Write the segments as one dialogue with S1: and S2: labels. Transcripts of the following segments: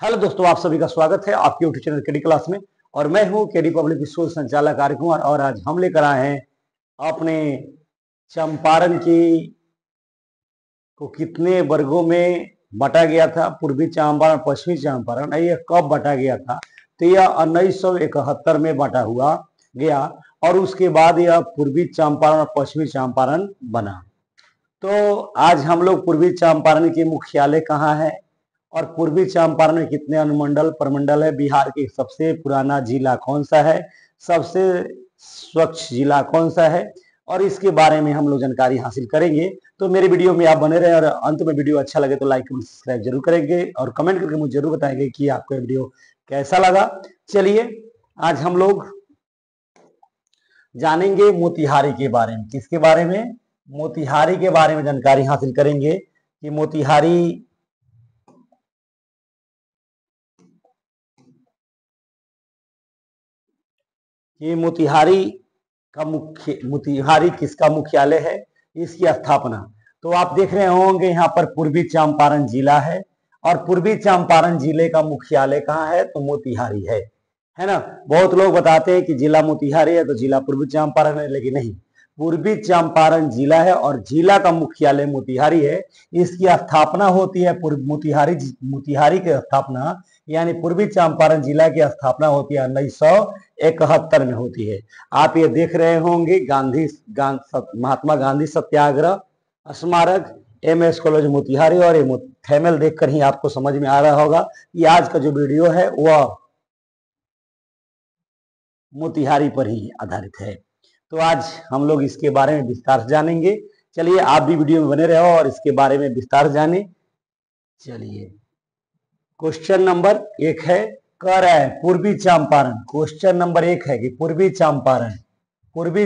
S1: Hello दोस्तों, आप सभी का स्वागत है आपके यूट्यूब चैनल केडी क्लास में। और मैं हूं केडी पब्लिक स्कूल संचालक आर्य कुमार। और आज हम लेकर आए हैं अपने चंपारण की को कितने वर्गों में बांटा गया था। पूर्वी चंपारण, पश्चिमी चंपारण, ये कब बांटा गया था? तो यह 1971 में बांटा हुआ गया और उसके बाद यह पूर्वी चंपारण और पश्चिमी चंपारण बना। तो आज हम लोग पूर्वी चंपारण के मुख्यालय कहाँ है और पूर्वी चंपारण में कितने अनुमंडल प्रमंडल है, बिहार के सबसे पुराना जिला कौन सा है, सबसे स्वच्छ जिला कौन सा है, और इसके बारे में हम लोग जानकारी हासिल करेंगे। तो मेरे वीडियो में आप बने रहे और अंत में वीडियो अच्छा लगे तो लाइक कमेंट सब्सक्राइब जरूर करेंगे और कमेंट करके मुझे जरूर बताएंगे कि आपको वीडियो कैसा लगा। चलिए आज हम लोग जानेंगे मोतिहारी के बारे में। किसके बारे में? मोतिहारी के बारे में जानकारी हासिल करेंगे कि मोतिहारी किसका मुख्यालय है, इसकी स्थापना। तो आप देख रहे होंगे यहाँ पर पूर्वी चंपारण जिला है और पूर्वी चंपारण जिले का मुख्यालय कहाँ है? तो मोतिहारी है ना। बहुत लोग बताते हैं कि जिला मोतिहारी है तो जिला पूर्वी चंपारण है, लेकिन नहीं, पूर्वी चंपारण जिला है और जिला का मुख्यालय मोतिहारी है। इसकी स्थापना होती है मोतिहारी की स्थापना यानी पूर्वी चंपारण जिला की स्थापना होती है 1971 में होती है। आप ये देख रहे होंगे महात्मा गांधी सत्याग्रह स्मारक, MS कॉलेज मोतिहारी, और ये थैमल देखकर ही आपको समझ में आ रहा होगा कि आज का जो वीडियो है वह मोतिहारी पर ही आधारित है। तो आज हम लोग इसके बारे में विस्तार से जानेंगे। चलिए आप भी वीडियो में बने रहो और इसके बारे में विस्तार जाने। चलिए क्वेश्चन नंबर 1 है, कह रहा है पूर्वी चंपारण। क्वेश्चन नंबर 1 है कि पूर्वी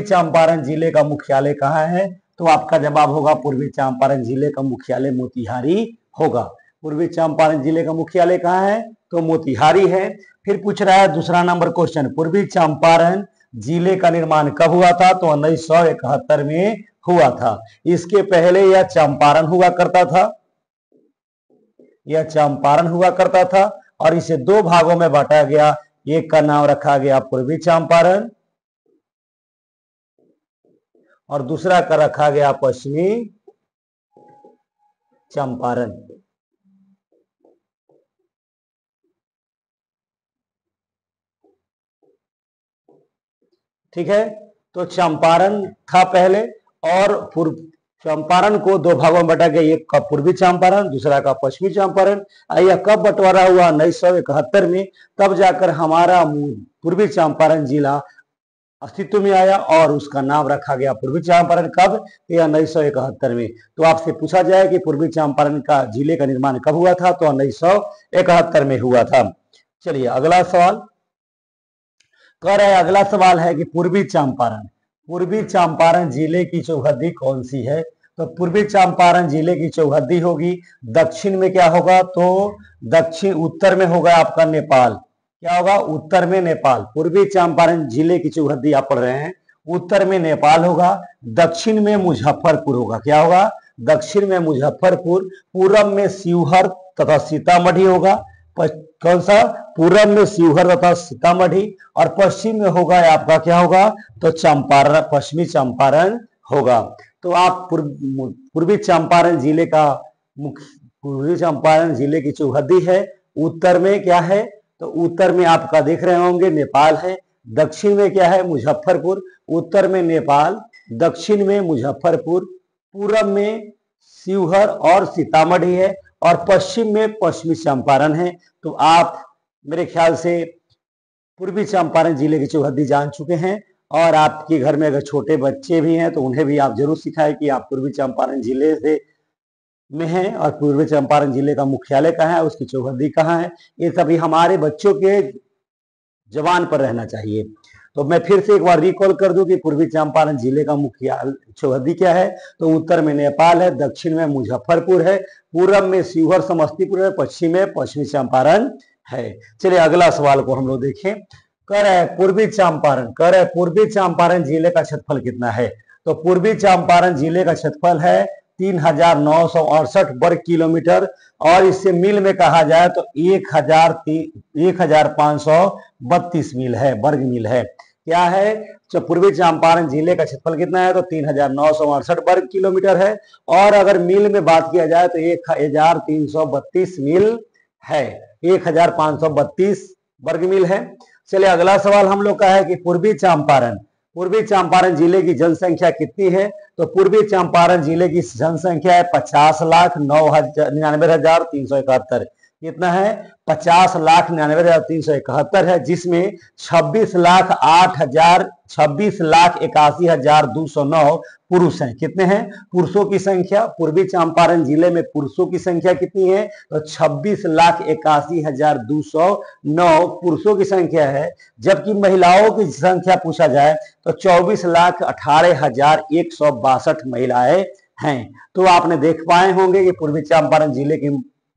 S1: चंपारण जिले का मुख्यालय कहाँ है? तो आपका जवाब होगा पूर्वी चंपारण जिले का मुख्यालय मोतिहारी होगा। पूर्वी चंपारण जिले का मुख्यालय कहाँ है? तो मोतिहारी है। फिर पूछ रहा है दूसरा नंबर क्वेश्चन, पूर्वी चंपारण जिले का निर्माण कब हुआ था? तो 1971 में हुआ था। इसके पहले यह चंपारण हुआ करता था और इसे 2 भागों में बांटा गया। एक का नाम रखा गया पूर्वी चंपारण और दूसरा का रखा गया पश्चिमी चंपारण। ठीक है, तो चंपारण था पहले और चंपारण को 2 भागों में बांटा गया। एक का पूर्वी चंपारण, दूसरा का पश्चिमी चंपारण। यह कब बंटवारा हुआ? 1971 में। तब जाकर हमारा पूर्वी चंपारण जिला अस्तित्व में आया और उसका नाम रखा गया पूर्वी चंपारण। कब? 1971 में। तो आपसे पूछा जाए कि पूर्वी चंपारण का जिले का निर्माण कब हुआ था? तो 1971 में हुआ था। चलिए अगला सवाल कह रहा है, अगला सवाल है कि पूर्वी चंपारण जिले की चौहद्दी कौन सी है? तो पूर्वी चंपारण जिले की चौहद्दी होगी दक्षिण में। क्या होगा? तो दक्षिण उत्तर में होगा आपका नेपाल। क्या होगा? उत्तर में नेपाल। पूर्वी चंपारण जिले की चौहद्दी आप पढ़ रहे हैं, उत्तर में नेपाल होगा, दक्षिण में मुजफ्फरपुर होगा। क्या होगा? दक्षिण में मुजफ्फरपुर, पूरब में शिवहर तथा सीतामढ़ी होगा। कौन सा? पूरब में शिवहर तथा सीतामढ़ी, और पश्चिम में होगा आपका क्या होगा? तो चंपारण, पश्चिमी चंपारण होगा। तो आप पूर्वी चंपारण जिले की चौहद्दी है। उत्तर में क्या है? तो उत्तर में आपका देख रहे होंगे नेपाल है। दक्षिण में क्या है? मुजफ्फरपुर। उत्तर में नेपाल, दक्षिण में मुजफ्फरपुर, पूरब में शिवहर और सीतामढ़ी है, और पश्चिम में पश्चिमी चंपारण है। तो आप मेरे ख्याल से पूर्वी चंपारण जिले की चौहद्दी जान चुके हैं। और आपके घर में अगर छोटे बच्चे भी हैं तो उन्हें भी आप जरूर सिखाएं कि आप पूर्वी चंपारण जिले से में हैं और पूर्वी चंपारण जिले का मुख्यालय कहाँ है, उसकी चौहद्दी कहाँ है। ये सभी हमारे बच्चों के जबान पर रहना चाहिए। तो मैं फिर से एक बार रिकॉल कर दूं कि पूर्वी चंपारण जिले का मुख्यालय चौहद्दी क्या है? तो उत्तर में नेपाल है, दक्षिण में मुजफ्फरपुर है, पूरब में शिवहर समस्तीपुर है, पश्चिम में पश्चिमी चंपारण है। चलिए अगला सवाल को हम लोग देखें। कह रहे हैं पूर्वी चंपारण जिले का क्षेत्रफल कितना है? तो पूर्वी चंपारण जिले का क्षेत्रफल है 3,968 वर्ग किलोमीटर, और इससे मील में कहा जाए तो 1,532 मील है, वर्ग मील है। क्या है, जो पूर्वी चंपारण जिले का क्षेत्रफल कितना है तो 3,968 वर्ग किलोमीटर है, और अगर मील में बात किया जाए तो 1,332 मील है, 1,532 वर्ग मील है। चलिए अगला सवाल हम लोग का है कि पूर्वी चंपारण जिले की जनसंख्या कितनी है, तो पूर्वी चंपारण जिले की जनसंख्या है 50,99,371। कितना है, 50,99,371 है, जिसमें 26,81,209 पुरुष हैं। कितने हैं, पुरुषों की संख्या पूर्वी चंपारण जिले में पुरुषों की संख्या कितनी है तो 26,81,209 पुरुषों की संख्या है, जबकि महिलाओं की संख्या पूछा जाए तो 24,18,162 महिलाएं हैं। तो आपने देख पाए होंगे कि पूर्वी चंपारण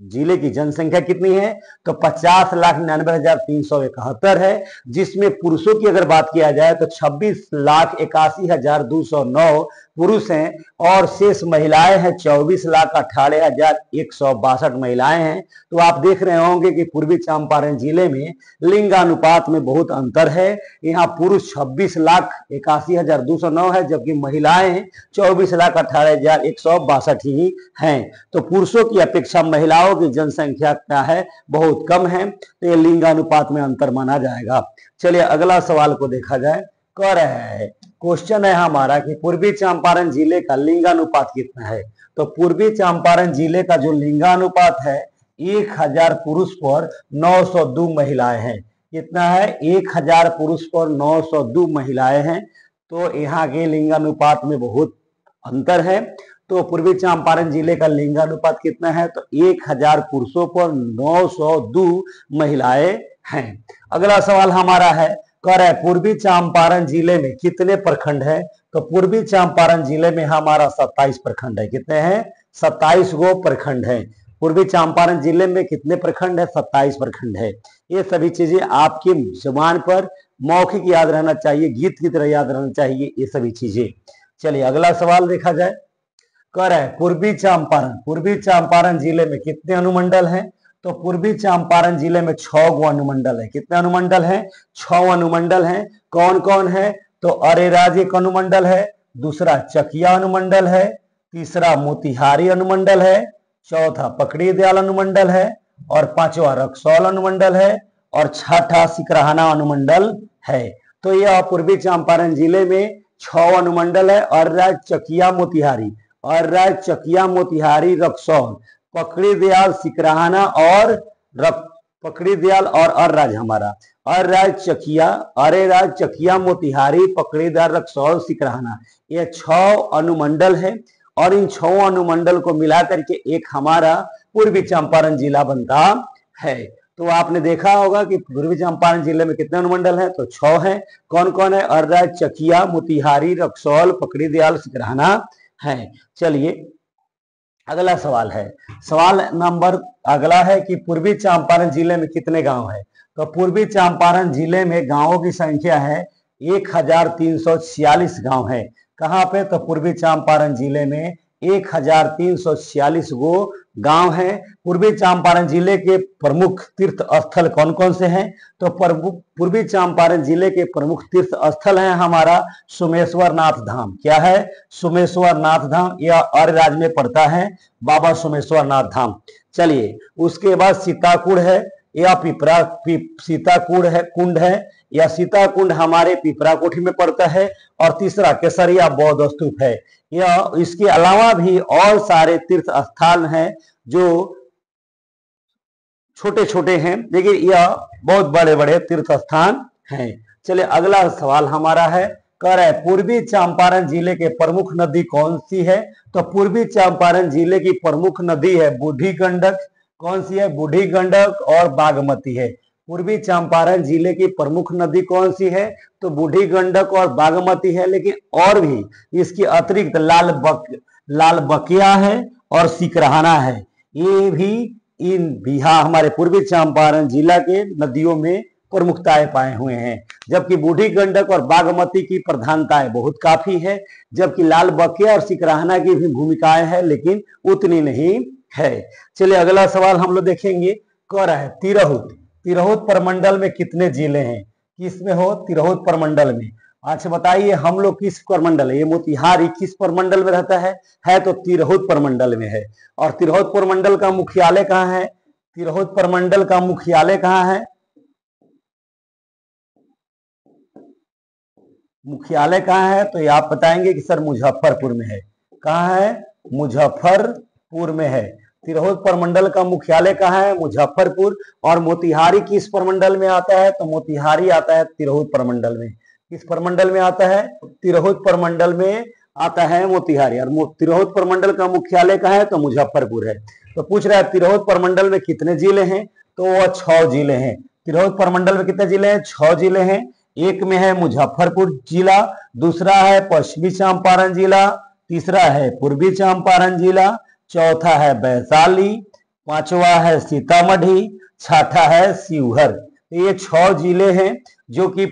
S1: जिले की जनसंख्या कितनी है तो 50,99,371 है, जिसमें पुरुषों की अगर बात किया जाए तो 26,81,209 पुरुष हैं, और शेष महिलाएं हैं 24,18,162 महिलाएं हैं। तो आप देख रहे होंगे कि पूर्वी चंपारण जिले में लिंगानुपात में बहुत अंतर है। यहाँ पुरुष 26,81,209 है, जबकि महिलाएं 24,18,162 ही हैं। तो पुरुषों की अपेक्षा महिलाओं की जनसंख्या क्या है, बहुत कम है, तो ये लिंगानुपात में अंतर माना जाएगा। चलिए अगला सवाल को देखा जाए। कह रहे हैं, क्वेश्चन है हमारा कि पूर्वी चंपारण जिले का लिंगानुपात कितना है, तो पूर्वी चंपारण जिले का जो लिंगानुपात है 1,000 पुरुष पर 902 महिलाएं हैं। कितना है, 1,000 पुरुष पर 902 महिलाएं हैं। तो यहाँ के लिंगानुपात में बहुत अंतर है। तो पूर्वी चंपारण जिले का लिंगानुपात कितना है तो 1,000 पुरुषों पर 902 महिलाएं हैं। अगला सवाल हमारा है, कह रहा है पूर्वी चंपारण जिले में कितने प्रखंड है, तो पूर्वी चंपारण जिले में हमारा 27 प्रखंड है। कितने हैं, 27 गो प्रखंड है। पूर्वी चंपारण जिले में कितने प्रखंड है, 27 प्रखंड है। ये सभी चीजें आपकी जुबान पर मौखिक याद रहना चाहिए, गीत की तरह याद रहना चाहिए ये सभी चीजें। चलिए अगला सवाल देखा जाए। कह रहा है पूर्वी चंपारण जिले में कितने अनुमंडल हैं, तो पूर्वी चंपारण जिले में 6 गो अनुमंडल है। कितने अनुमंडल हैं, 6 अनुमंडल हैं। कौन कौन है, तो अरेराज एक अनुमंडल है, दूसरा चकिया अनुमंडल है, तीसरा मोतिहारी अनुमंडल है, चौथा पकड़ी दयाल अनुमंडल है, और पांचवा रक्सौल अनुमंडल है, और छठा सिकराहाना अनुमंडल है। तो यह पूर्वी चंपारण जिले में 6 अनुमंडल है, अरेराज चकिया मोतिहारी रक्सौल, पकड़ी दयाल सिकराहाना और पकड़ी दयाल और अरेराज हमारा अरेराज चकिया मोतिहारी पकड़ी दयाल रक्सौल सिकराहाना, ये 6 अनुमंडल है, और इन 6 अनुमंडल को मिला करके एक हमारा पूर्वी चंपारण जिला बनता है। तो आपने देखा होगा कि पूर्वी चंपारण जिले में कितने अनुमंडल हैं, तो 6 हैं। कौन कौन है, अरेराज चकिया मोतिहारी रक्सौल पकड़ी दयाल सिकराहाना है। चलिए अगला सवाल है, सवाल नंबर अगला है कि पूर्वी चंपारण जिले में कितने गांव है, तो पूर्वी चंपारण जिले में गांवों की संख्या है 1,346 गांव है। कहां पे, तो पूर्वी चंपारण जिले में 1,346 गो गांव हैं। पूर्वी चंपारण जिले के प्रमुख तीर्थ स्थल कौन कौन से हैं, तो पूर्वी चंपारण जिले के प्रमुख तीर्थ स्थल हैं हमारा सोमेश्वर नाथ धाम। क्या है, सोमेश्वर नाथ धाम, यह अरेराज में पड़ता है, बाबा सोमेश्वर नाथ धाम। चलिए उसके बाद सीताकुंड है, या सीताकुंड है, कुंड है, या सीता कुंड हमारे पिपरा कोठी में पड़ता है, और तीसरा केसरिया बौद्ध स्तूप है। यह इसके अलावा भी और सारे तीर्थ स्थान हैं जो छोटे छोटे हैं, लेकिन यह बहुत बड़े बड़े तीर्थ स्थान हैं। चलिए अगला सवाल हमारा है, कह रहा है पूर्वी चंपारण जिले के प्रमुख नदी कौन सी है, तो पूर्वी चंपारण जिले की प्रमुख नदी है बूढ़ी गंडक। कौन सी है, बूढ़ी गंडक और बागमती है। पूर्वी चंपारण जिले की प्रमुख नदी कौन सी है, तो बूढ़ी गंडक और बागमती है, लेकिन और भी इसके अतिरिक्त लाल बकिया है और सिकराहाना है। ये भी इन बिहार हमारे पूर्वी चंपारण जिला के नदियों में प्रमुखताएं पाए हुए हैं, जबकि बूढ़ी गंडक और बागमती की प्रधानताएं बहुत काफी है, जबकि लाल बकिया और सिकराहना की भी भूमिकाएं हैं लेकिन उतनी नहीं है। चलिए अगला सवाल हम लोग देखेंगे, कह रहा है तिरहुत, तिरहुत प्रमंडल में कितने जिले हैं? किसमें हो? तिरहुत प्रमंडल में। अच्छा बताइए हम लोग किस प्रमंडल है? ये मोतिहारी किस प्रमंडल में रहता है तो तिरहुत प्रमंडल में है। और तिरहुत प्रमंडल का मुख्यालय कहाँ है? तिरहुत प्रमंडल का मुख्यालय कहाँ है? मुख्यालय कहाँ है? तो ये आप बताएंगे कि सर मुजफ्फरपुर में है। कहाँ है? मुजफ्फरपुर में है। तिरहुत प्रमंडल का मुख्यालय कहाँ है? मुजफ्फरपुर। और मोतिहारी किस प्रमंडल में आता है? तो मोतिहारी आता है तिरहुत प्रमंडल में। किस प्रमंडल में आता है? तिरहुत प्रमंडल में आता है मोतिहारी। और तिरहुत प्रमंडल का मुख्यालय कहाँ है? तो मुजफ्फरपुर है। तो पूछ रहा है तिरहुत प्रमंडल में कितने जिले हैं? तो वह 6 जिले हैं। तिरहुत प्रमंडल में कितने जिले हैं? 6 जिले हैं। एक में है मुजफ्फरपुर जिला, दूसरा है पश्चिमी चंपारण जिला, तीसरा है पूर्वी चंपारण जिला, चौथा है वैशाली, पांचवा है सीतामढ़ी, छठा है शिवहर। ये 6 जिले हैं जो कि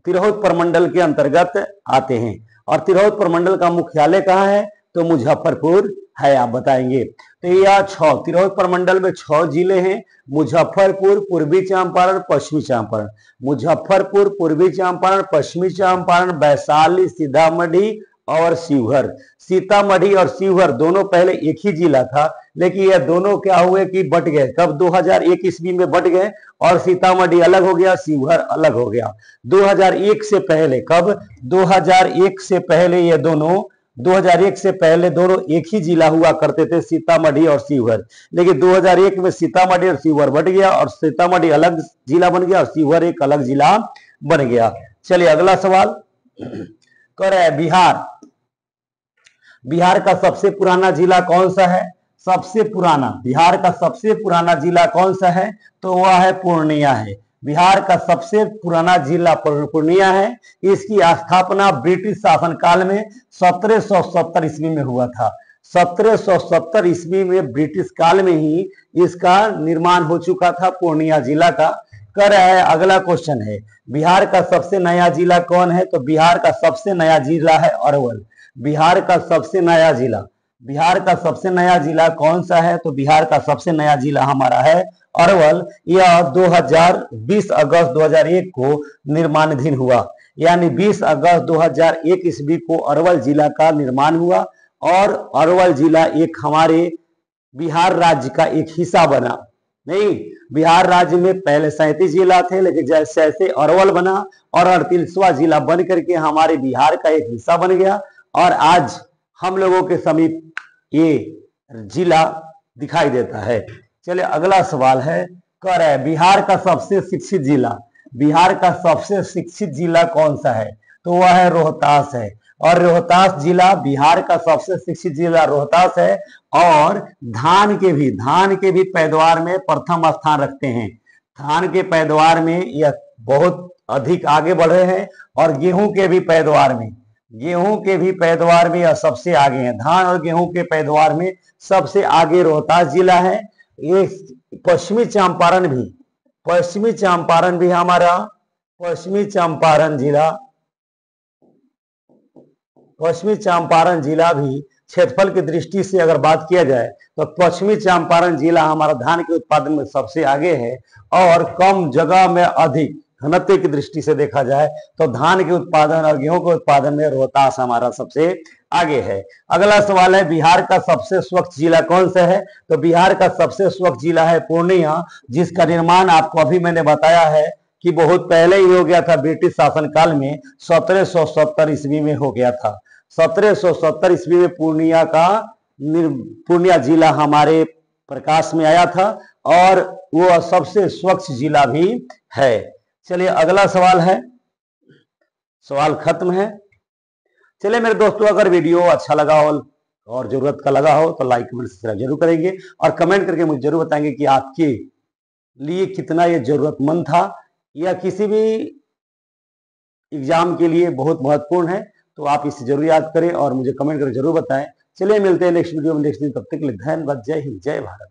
S1: तिरहुत प्रमंडल के अंतर्गत आते हैं। और तिरहुत प्रमंडल का मुख्यालय कहाँ है? तो मुजफ्फरपुर है। आप बताएंगे। तो यह 6 तिरहुत प्रमंडल में 6 जिले हैं, मुजफ्फरपुर, पूर्वी चंपारण, पश्चिमी चंपारण। मुजफ्फरपुर, पूर्वी चंपारण, पश्चिमी चंपारण, वैशाली, सीतामढ़ी और शिवहर। सीतामढ़ी और शिवहर दोनों पहले एक ही जिला था, लेकिन ये दोनों क्या हुए कि बट गए। कब? 2001 ईस्वी में बट गए और सीतामढ़ी अलग हो गया, शिवहर अलग हो गया। 2001 से पहले, कब? 2001 से पहले ये दोनों 2001 से पहले दोनों एक ही जिला हुआ करते थे, सीतामढ़ी और शिवहर। लेकिन 2001 में सीतामढ़ी और शिवहर बट गया और सीतामढ़ी अलग जिला बन गया और शिवहर एक अलग जिला बन गया। चलिए अगला सवाल कह रहा है बिहार, बिहार का सबसे पुराना जिला कौन सा है? सबसे पुराना, बिहार का सबसे पुराना जिला कौन सा है? तो वह है पूर्णिया है। बिहार का सबसे पुराना जिला पूर्णिया है। इसकी स्थापना ब्रिटिश शासनकाल में 1770 ईस्वी में हुआ था। 1770 ईस्वी में ब्रिटिश काल में ही इसका निर्माण हो चुका था पूर्णिया जिला का। कर रहा है अगला क्वेश्चन है, बिहार का सबसे नया जिला कौन है? तो बिहार का सबसे नया जिला है अरवल। बिहार का सबसे नया जिला, बिहार का सबसे नया जिला कौन सा है? तो बिहार का सबसे नया जिला हमारा है अरवल। यह 2020 अगस्त 2001 को निर्माणाधीन हुआ, यानी 20 अगस्त 2001 ईस्वी को अरवल जिला का निर्माण हुआ और अरवल जिला एक हमारे बिहार राज्य का एक हिस्सा बना। नहीं, बिहार राज्य में पहले 37 जिला थे, लेकिन जैसे जैसे अरवल बना और 38वां जिला बन करके हमारे बिहार का एक हिस्सा बन गया और आज हम लोगों के समीप ये जिला दिखाई देता है। चलिए अगला सवाल है, कह रहा है बिहार का सबसे शिक्षित जिला, बिहार का सबसे शिक्षित जिला कौन सा है? तो वह है रोहतास है। और रोहतास जिला बिहार का सबसे शिक्षित जिला रोहतास है और धान के भी पैदावार में प्रथम स्थान रखते हैं। धान के पैदावार में यह बहुत अधिक आगे बढ़े हैं और गेहूं के भी पैदावार में, गेहूं के भी पैदावार में यह सबसे आगे है। धान और गेहूं के पैदावार में सबसे आगे रोहतास जिला है। ये पश्चिमी चंपारण भी, पश्चिमी चंपारण भी हमारा, पश्चिमी चंपारण जिला, पश्चिमी चंपारण जिला भी क्षेत्रफल की दृष्टि से अगर बात किया जाए तो पश्चिमी चंपारण जिला हमारा धान के उत्पादन में सबसे आगे है और कम जगह में अधिक घनत्व की दृष्टि से देखा जाए तो धान के उत्पादन और गेहूं के उत्पादन में रोहतास हमारा सबसे आगे है। अगला सवाल है बिहार का सबसे स्वच्छ जिला कौन सा है? तो बिहार का सबसे स्वच्छ जिला है पूर्णिया, जिसका निर्माण आपको अभी मैंने बताया है कि बहुत पहले ही हो गया था, ब्रिटिश शासनकाल में 1770 ईस्वी में हो गया था। 1770 ईस्वी में पूर्णिया जिला हमारे प्रकाश में आया था और वो सबसे स्वच्छ जिला भी है। चलिए अगला सवाल है, सवाल खत्म है। चलिए मेरे दोस्तों, अगर वीडियो अच्छा लगा हो और जरूरत का लगा हो तो लाइक कमेंट सब्सक्राइब जरूर करेंगे और कमेंट करके मुझे जरूर बताएंगे कि आपके लिए कितना ये जरूरतमंद था या किसी भी एग्जाम के लिए बहुत महत्वपूर्ण है। तो आप इसे जरूर याद करें और मुझे कमेंट करके जरूर बताएं। चलिए मिलते हैं नेक्स्ट वीडियो में नेक्स्ट दिन, तब तक के लिए धन्यवाद। जय हिंद, जय भारत।